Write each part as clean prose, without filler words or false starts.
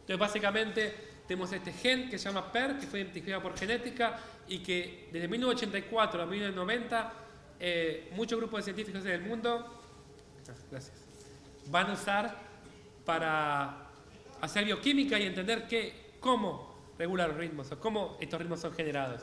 Entonces, básicamente, tenemos este gen que se llama PER, que fue identificado por genética y que desde 1984 a 1990 muchos grupos de científicos del mundo van a usar para hacer bioquímica y entender cómo regular los ritmos o cómo estos ritmos son generados.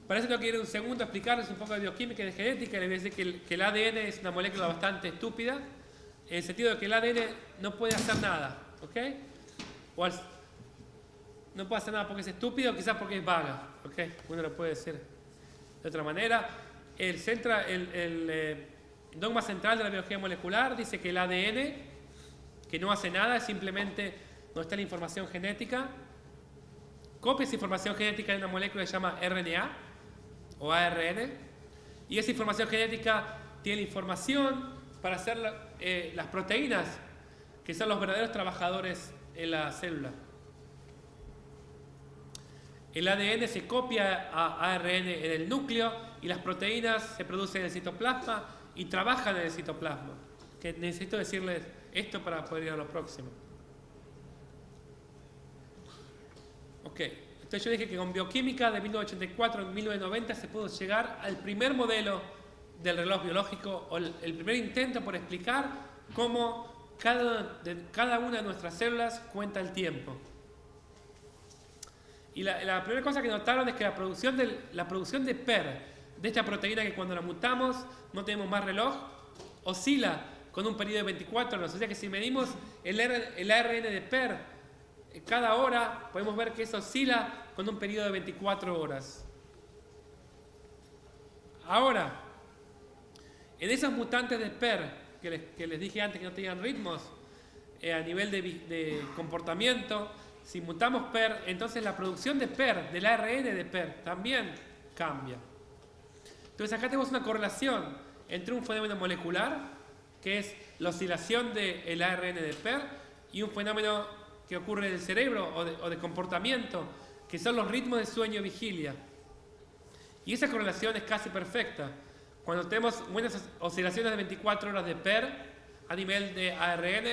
Para eso tengo que ir un segundo a explicarles un poco de bioquímica y de genética. Les voy a decir que el ADN es una molécula bastante estúpida, en el sentido de que el ADN no puede hacer nada, ¿ok? No puede hacer nada porque es estúpido, quizás porque es vaga, ¿ok? Uno lo puede decir de otra manera. El dogma central de la biología molecular dice que el ADN, que no hace nada, es simplemente donde está la información genética, copia esa información genética de una molécula que se llama RNA o ARN, y esa información genética tiene la información para hacer las proteínas, que son los verdaderos trabajadores en la célula. El ADN se copia a ARN en el núcleo y las proteínas se producen en el citoplasma y trabajan en el citoplasma. Que necesito decirles esto para poder ir a lo próximo. Ok, entonces yo dije que con bioquímica de 1984 a 1990 se pudo llegar al primer modelo del reloj biológico, o el primer intento por explicar cómo cada una de nuestras células cuenta el tiempo. Y la primera cosa que notaron es que la producción de PER, de esta proteína que cuando la mutamos no tenemos más reloj, oscila con un periodo de 24 horas. O sea que si medimos el ARN de PER cada hora, podemos ver que eso oscila con un periodo de 24 horas. Ahora, en esos mutantes de PER que les dije antes que no tenían ritmos, a nivel de comportamiento, si mutamos PER, entonces la producción de PER, del ARN de PER, también cambia. Entonces acá tenemos una correlación entre un fenómeno molecular, que es la oscilación del ARN de PER, y un fenómeno que ocurre en el cerebro o de comportamiento, que son los ritmos de sueño-vigilia. Y esa correlación es casi perfecta. Cuando tenemos buenas oscilaciones de 24 horas de PER a nivel de ARN,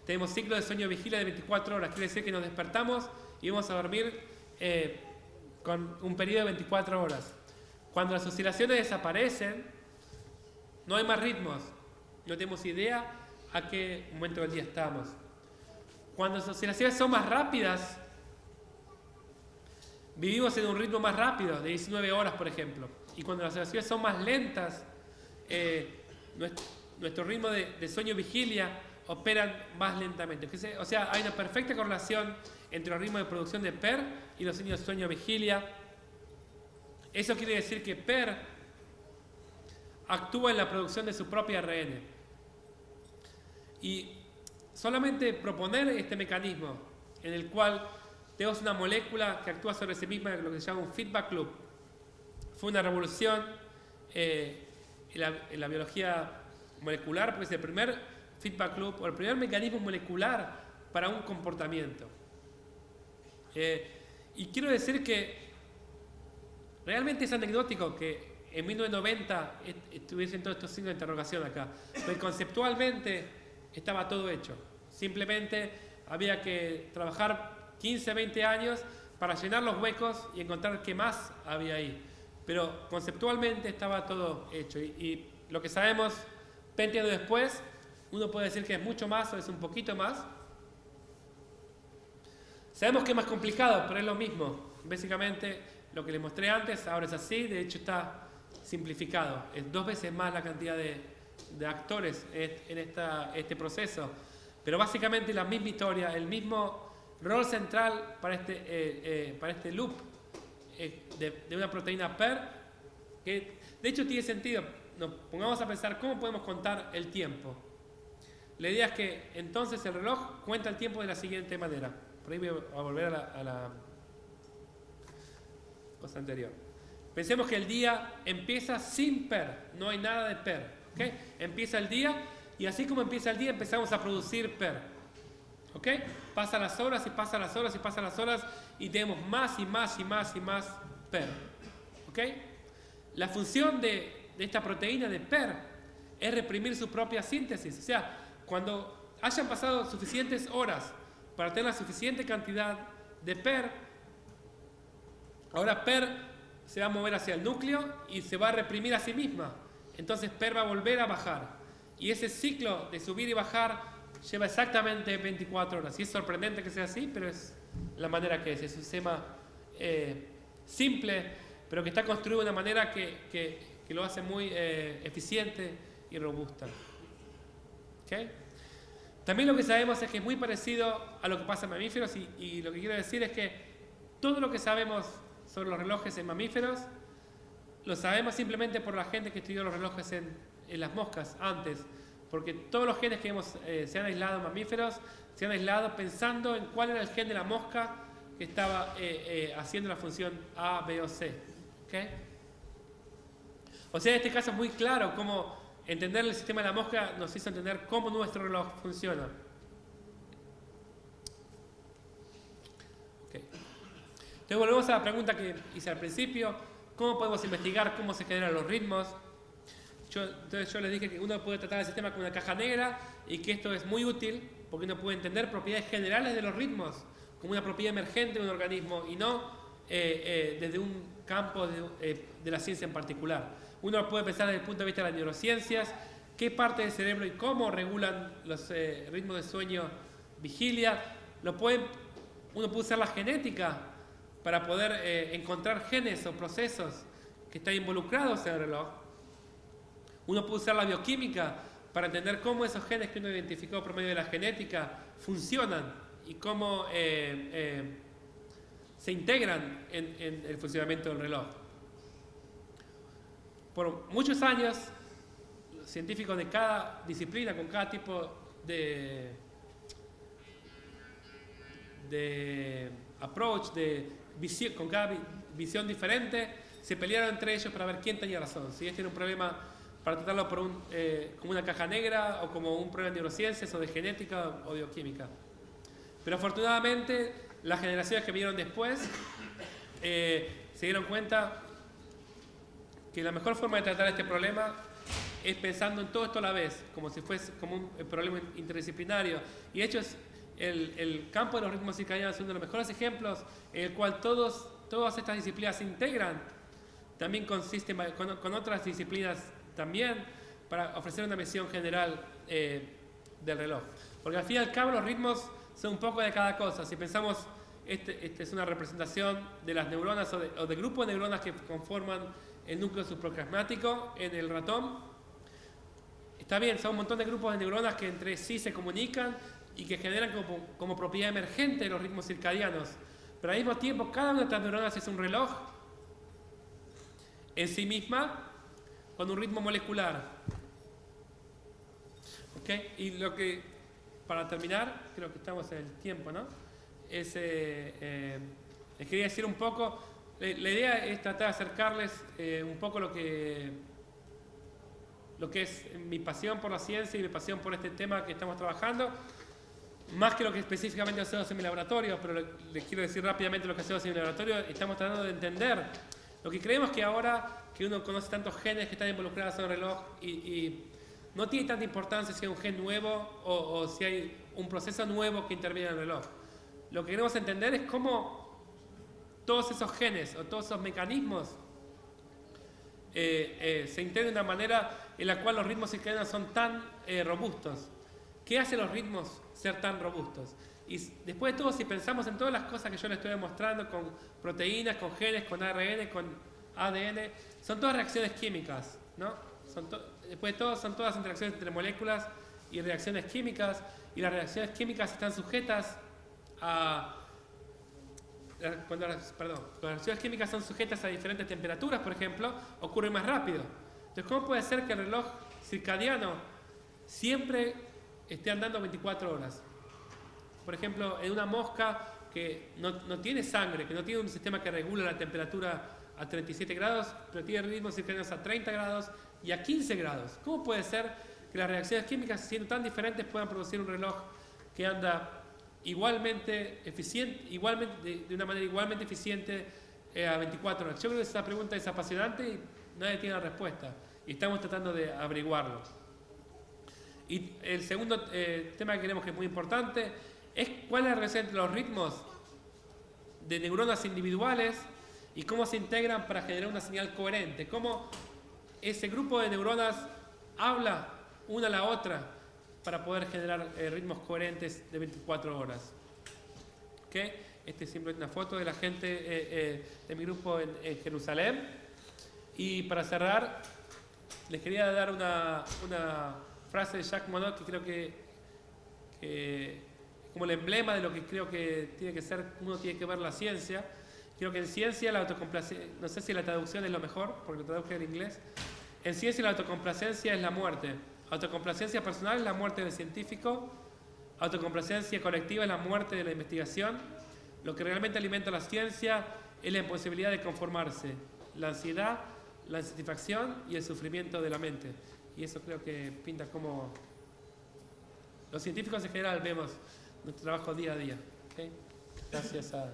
tenemos ciclo de sueño-vigilia de 24 horas. Quiere decir que nos despertamos y vamos a dormir con un periodo de 24 horas. Cuando las oscilaciones desaparecen, no hay más ritmos. No tenemos idea a qué momento del día estamos. Cuando las oscilaciones son más rápidas, vivimos en un ritmo más rápido, de 19 horas, por ejemplo. Y cuando las oscilaciones son más lentas, nuestro ritmo de sueño-vigilia operan más lentamente. O sea, hay una perfecta correlación entre los ritmos de producción de PER y los signos de sueño-vigilia. Eso quiere decir que PER actúa en la producción de su propia ARN. Y solamente proponer este mecanismo en el cual tenemos una molécula que actúa sobre sí misma, lo que se llama un feedback loop, fue una revolución en la biología molecular, porque es el primer feedback loop o el primer mecanismo molecular para un comportamiento. Y quiero decir que realmente es anecdótico que en 1990 estuviesen todos estos signos de interrogación acá, pero conceptualmente estaba todo hecho. Simplemente había que trabajar 15, 20 años para llenar los huecos y encontrar qué más había ahí. Pero conceptualmente estaba todo hecho. Y lo que sabemos 20 años después, uno puede decir que es mucho más o es un poquito más. Sabemos que es más complicado, pero es lo mismo. Básicamente, lo que les mostré antes, ahora es así. De hecho, está simplificado. Es 2 veces más la cantidad de actores en este proceso. Pero básicamente la misma historia, el mismo rol central para este loop de una proteína PER, que de hecho tiene sentido. Nos pongamos a pensar cómo podemos contar el tiempo. La idea es que entonces el reloj cuenta el tiempo de la siguiente manera. Por ahí voy a volver a la cosa anterior. Pensemos que el día empieza sin PER, no hay nada de PER. ¿Okay? Empieza el día y así como empieza el día empezamos a producir PER. ¿Ok? Pasan las horas y pasan las horas y pasan las horas y tenemos más y más y más y más PER. ¿Ok? La función de esta proteína de PER es reprimir su propia síntesis. O sea, cuando hayan pasado suficientes horas para tener la suficiente cantidad de PER, ahora PER se va a mover hacia el núcleo y se va a reprimir a sí misma. Entonces PER va a volver a bajar. Y ese ciclo de subir y bajar lleva exactamente 24 horas. Y es sorprendente que sea así, pero es la manera que es. Es un sistema simple, pero que está construido de una manera que lo hace muy eficiente y robusta. ¿Okay? También lo que sabemos es que es muy parecido a lo que pasa en mamíferos y lo que quiero decir es que todo lo que sabemos sobre los relojes en mamíferos lo sabemos simplemente por la gente que estudió los relojes en las moscas antes, porque todos los genes que se han aislado en mamíferos se han aislado pensando en cuál era el gen de la mosca que estaba haciendo la función A, B o C. ¿Okay? O sea, en este caso es muy claro cómo entender el sistema de la mosca nos hizo entender cómo nuestro reloj funciona. Okay. Entonces volvemos a la pregunta que hice al principio: ¿cómo podemos investigar cómo se generan los ritmos? Entonces yo les dije que uno puede tratar el sistema como una caja negra y que esto es muy útil porque uno puede entender propiedades generales de los ritmos como una propiedad emergente de un organismo y no desde un campo de la ciencia en particular. Uno puede pensar desde el punto de vista de las neurociencias, qué parte del cerebro y cómo regulan los ritmos de sueño, vigilia. Uno puede usar la genética para poder encontrar genes o procesos que están involucrados en el reloj. Uno puede usar la bioquímica para entender cómo esos genes que uno identificó por medio de la genética funcionan y cómo se integran en el funcionamiento del reloj. Por muchos años, los científicos de cada disciplina, con cada tipo de approach, con cada visión diferente, se pelearon entre ellos para ver quién tenía razón. Si este era un problema para tratarlo como una caja negra o como un problema de neurociencias o de genética o bioquímica. Pero afortunadamente las generaciones que vinieron después se dieron cuenta que la mejor forma de tratar este problema es pensando en todo esto a la vez, como si fuese como un problema interdisciplinario. Y de hecho el campo de los ritmos circadianos es uno de los mejores ejemplos en el cual todas estas disciplinas se integran. También consiste con otras disciplinas también para ofrecer una visión general del reloj. Porque al fin y al cabo los ritmos son un poco de cada cosa. Si pensamos, este es una representación de las neuronas o de grupos de neuronas que conforman el núcleo supraclasmático en el ratón. Está bien, son un montón de grupos de neuronas que entre sí se comunican y que generan como propiedad emergente los ritmos circadianos. Pero al mismo tiempo, cada una de estas neuronas es un reloj en sí misma con un ritmo molecular. ¿Okay? Y para terminar, creo que estamos en el tiempo, ¿no? Les quería decir un poco, la idea es tratar de acercarles un poco lo que es mi pasión por la ciencia y mi pasión por este tema que estamos trabajando, más que lo que específicamente hacemos en mi laboratorio, pero les quiero decir rápidamente lo que hacemos en mi laboratorio. Estamos tratando de entender lo que creemos que ahora que uno conoce tantos genes que están involucrados en el reloj y no tiene tanta importancia si hay un gen nuevo o si hay un proceso nuevo que interviene en el reloj. Lo que queremos entender es cómo todos esos genes o todos esos mecanismos se integran de una manera en la cual los ritmos circadianos son tan robustos. ¿Qué hace los ritmos ser tan robustos? Y después de todo, si pensamos en todas las cosas que yo les estoy demostrando con proteínas, con genes, con ARN, con ADN, son todas reacciones químicas, ¿no? Después de todo, son todas interacciones entre moléculas y reacciones químicas, y las reacciones químicas están sujetas a... Cuando las reacciones químicas son sujetas a diferentes temperaturas, por ejemplo, ocurre más rápido. Entonces, ¿cómo puede ser que el reloj circadiano siempre esté andando 24 horas? Por ejemplo, en una mosca que no tiene sangre, que no tiene un sistema que regula la temperatura a 37 grados, pero tiene ritmos circadianos a 30 grados y a 15 grados. ¿Cómo puede ser que las reacciones químicas, siendo tan diferentes, puedan producir un reloj que anda igualmente eficiente, de una manera igualmente eficiente a 24 horas? Yo creo que esa pregunta es apasionante y nadie tiene la respuesta. Y estamos tratando de averiguarlo. Y el segundo tema que queremos, que es muy importante, ¿Cuál es la relación entre los ritmos de neuronas individuales y cómo se integran para generar una señal coherente? ¿Cómo ese grupo de neuronas habla una a la otra para poder generar ritmos coherentes de 24 horas? ¿Okay? Este es simplemente una foto de la gente de mi grupo en Jerusalén. Y para cerrar, les quería dar una frase de Jacques Monod que creo que es como el emblema de lo que creo que tiene que ser, uno tiene que ver la ciencia. Creo que en ciencia la autocomplacencia, no sé si la traducción es lo mejor, porque lo traduje en inglés. En ciencia la autocomplacencia es la muerte. Autocomplacencia personal es la muerte del científico. Autocomplacencia colectiva es la muerte de la investigación. Lo que realmente alimenta la ciencia es la imposibilidad de conformarse, la ansiedad, la insatisfacción y el sufrimiento de la mente. Y eso creo que pinta como los científicos en general vemos nuestro trabajo día a día. ¿Okay? Gracias a